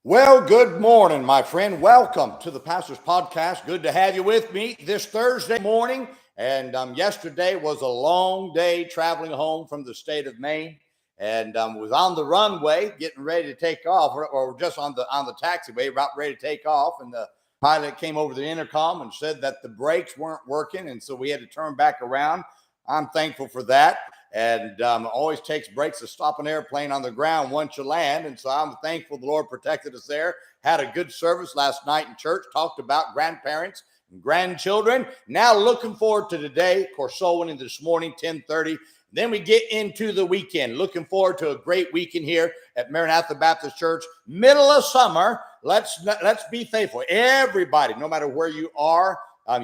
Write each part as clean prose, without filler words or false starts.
Well, good morning, my friend. Welcome to the Pastor's Podcast. Good to have you with me this Thursday morning. And yesterday was a long day traveling home from the state of Maine, and was on the runway getting ready to take off, or just on the taxiway, about ready to take off. And the pilot came over the intercom and said that the brakes weren't working, and so we had to turn back around. I'm thankful for that. And always takes breaks to stop an airplane on the ground once you land. And so I'm thankful the Lord protected us there. Had a good service last night in church, talked about grandparents and grandchildren. Now looking forward to today. Of course, soul winning this morning, 10:30. Then we get into the weekend. Looking forward to a great weekend here at Maranatha Baptist Church. Middle of summer. Let's be faithful. Everybody, no matter where you are,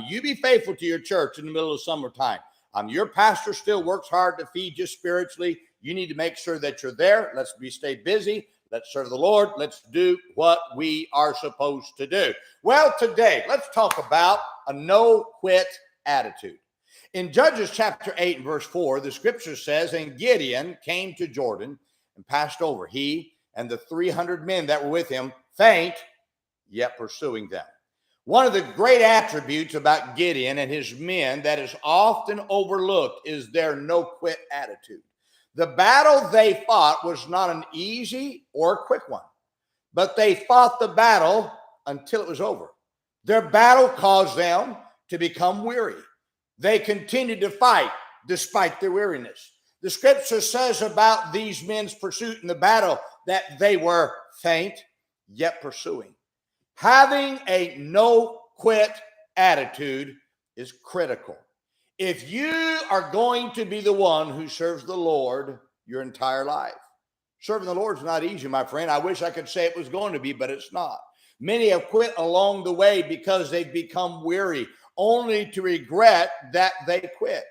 you be faithful to your church in the middle of summertime. Your pastor still works hard to feed you spiritually. You need to make sure that you're there. Let's stay busy. Let's serve the Lord. Let's do what we are supposed to do. Well, today, let's talk about a no-quit attitude. In Judges chapter 8 and verse 4, the scripture says, "And Gideon came to Jordan and passed over, he and the 300 men that were with him, faint, yet pursuing them." One of the great attributes about Gideon and his men that is often overlooked is their no-quit attitude. The battle they fought was not an easy or quick one, but they fought the battle until it was over. Their battle caused them to become weary. They continued to fight despite their weariness. The scripture says about these men's pursuit in the battle that they were faint, yet pursuing. Having a no-quit attitude is critical. If you are going to be the one who serves the Lord your entire life, serving the Lord is not easy, my friend. I wish I could say it was going to be, but it's not. Many have quit along the way because they've become weary, only to regret that they quit.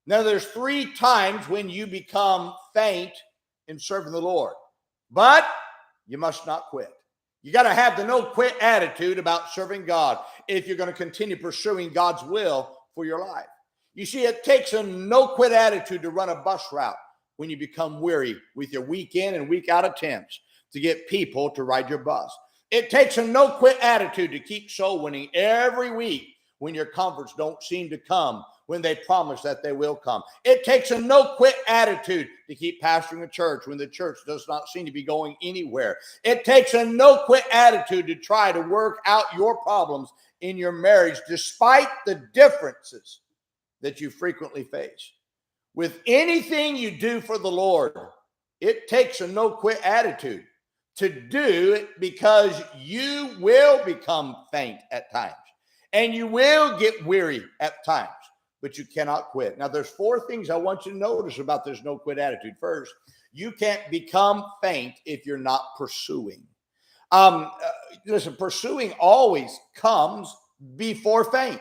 Now, there's 3 times when you become faint in serving the Lord, but you must not quit. You got to have the no-quit attitude about serving God if you're going to continue pursuing God's will for your life. You see, it takes a no-quit attitude to run a bus route when you become weary with your week in and week out attempts to get people to ride your bus. It takes a no-quit attitude to keep soul winning every week when your converts don't seem to come when they promise that they will come. It takes a no-quit attitude to keep pastoring a church when the church does not seem to be going anywhere. It takes a no-quit attitude to try to work out your problems in your marriage despite the differences that you frequently face. With anything you do for the Lord, it takes a no-quit attitude to do it, because you will become faint at times and you will get weary at times, but you cannot quit. Now, there's 4 things I want you to notice about this no-quit attitude. First, you can't become faint if you're not pursuing. Listen, pursuing always comes before faint,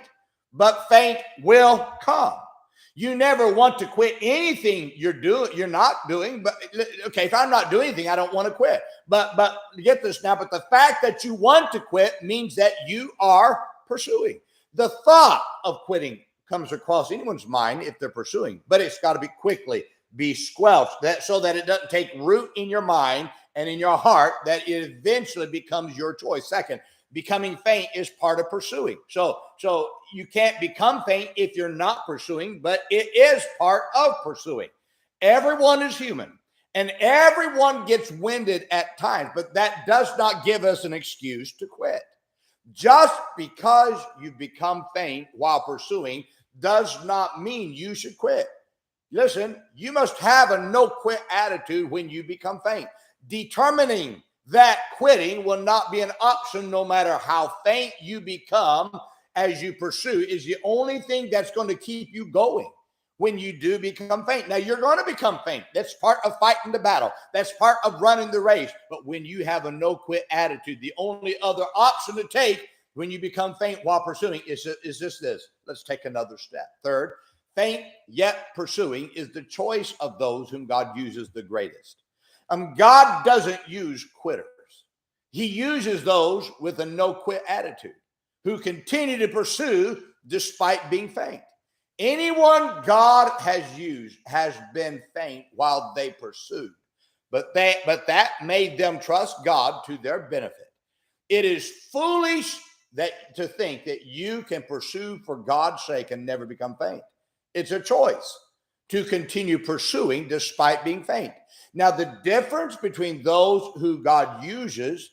but faint will come. You never want to quit anything you're not doing. But okay, if I'm not doing anything, I don't want to quit. But get this now. But the fact that you want to quit means that you are pursuing. The thought of quitting comes across anyone's mind if they're pursuing, but it's got to be squelched, so that it doesn't take root in your mind and in your heart, that it eventually becomes your choice. Second, becoming faint is part of pursuing. So you can't become faint if you're not pursuing, but it is part of pursuing. Everyone is human and everyone gets winded at times, but that does not give us an excuse to quit. Just because you become faint while pursuing does not mean you should quit. Listen, you must have a no-quit attitude when you become faint. Determining that quitting will not be an option no matter how faint you become as you pursue is the only thing that's going to keep you going when you do become faint. Now, you're going to become faint. That's part of fighting the battle. That's part of running the race. But when you have a no-quit attitude, the only other option to take when you become faint while pursuing is this. Let's take another step. Third, faint yet pursuing is the choice of those whom God uses the greatest. God doesn't use quitters. He uses those with a no-quit attitude who continue to pursue despite being faint. Anyone God has used has been faint while they pursued. but that made them trust God to their benefit. It is foolish to think that you can pursue for God's sake and never become faint. It's a choice to continue pursuing despite being faint. Now, the difference between those who God uses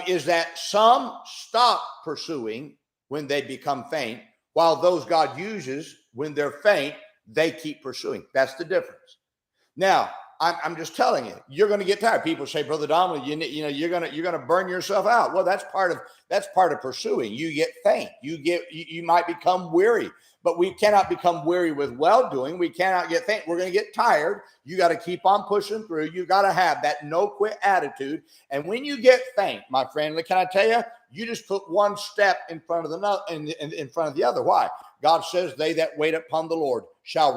is that some stop pursuing when they become faint, while those God uses, when they're faint, they keep pursuing. That's the difference. Now, I'm just telling you, you're going to get tired. People say, Brother Dominic, you're going to burn yourself out. Well, that's part of pursuing. You get faint. You might become weary, but we cannot become weary with well-doing. We cannot get faint. We're going to get tired. You got to keep on pushing through. You got to have that no quit attitude. And when you get faint, my friend, can I tell you, you just put one step in front of in front of the other. Why? God says, they that wait upon the Lord shall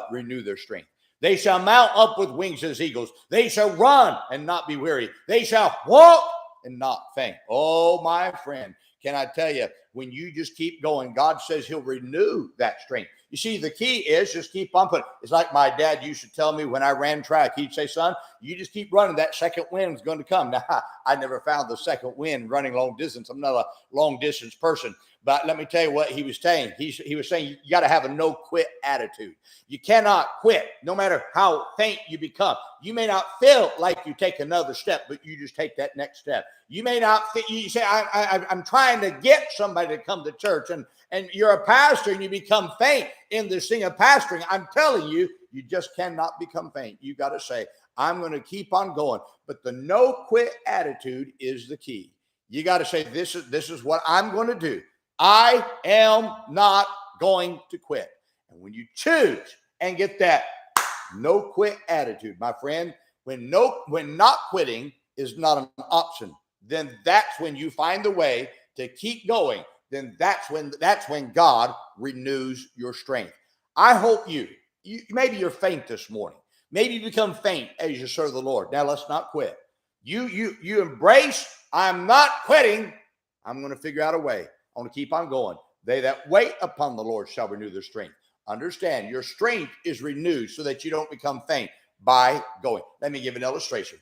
renew their strength. They shall mount up with wings as eagles. They shall run and not be weary. They shall walk and not faint. Oh, my friend, can I tell you, when you just keep going, God says he'll renew that strength. You see, the key is just keep on putting. It's like my dad used to tell me when I ran track. He'd say, son, you just keep running. That second wind is going to come. Now, I never found the second wind running long distance. I'm not a long distance person. But let me tell you what he was saying. He was saying you got to have a no quit attitude. You cannot quit no matter how faint you become. You may not feel like you take another step, but you just take that next step. You may not you say, I'm trying to get somebody to come to church, and you're a pastor and you become faint in this thing of pastoring. I'm telling you, you just cannot become faint. You got to say, I'm going to keep on going. But the no quit attitude is the key. You got to say, this is what I'm going to do. I am not going to quit. And when you choose and get that no quit attitude, my friend, when not quitting is not an option, then that's when you find the way to keep going. Then that's when God renews your strength. I hope you maybe you're faint this morning. Maybe you become faint as you serve the Lord. Now let's not quit. You embrace, I'm not quitting. I'm going to figure out a way. I want to keep on going. They that wait upon the Lord shall renew their strength. Understand, your strength is renewed so that you don't become faint by going. Let me give an illustration.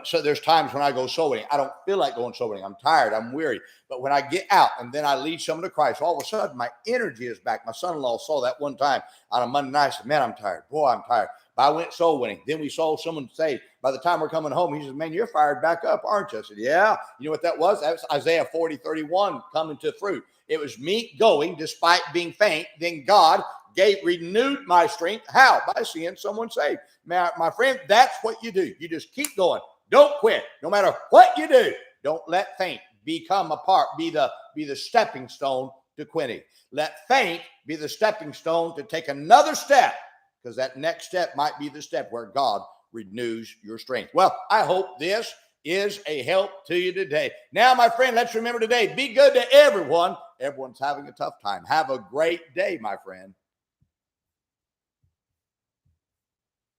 So there's times when I go soul winning. I don't feel like going soul winning. I'm tired. I'm weary. But when I get out and then I lead someone to Christ, all of a sudden my energy is back. My son-in-law saw that one time on a Monday night. I said, man, I'm tired. Boy, I'm tired. But I went soul winning. Then we saw someone say, by the time we're coming home, he says, man, you're fired back up, aren't you? I said, yeah. You know what that was? That was Isaiah 40:31 coming to fruit. It was me going despite being faint. Then God renewed my strength. How? By seeing someone saved. My friend, that's what you do. You just keep going. Don't quit. No matter what you do, don't let faint be the stepping stone to quitting. Let faint be the stepping stone to take another step, because that next step might be the step where God renews your strength. Well, I hope this is a help to you today. Now, my friend, let's remember today, be good to everyone. Everyone's having a tough time. Have a great day, my friend.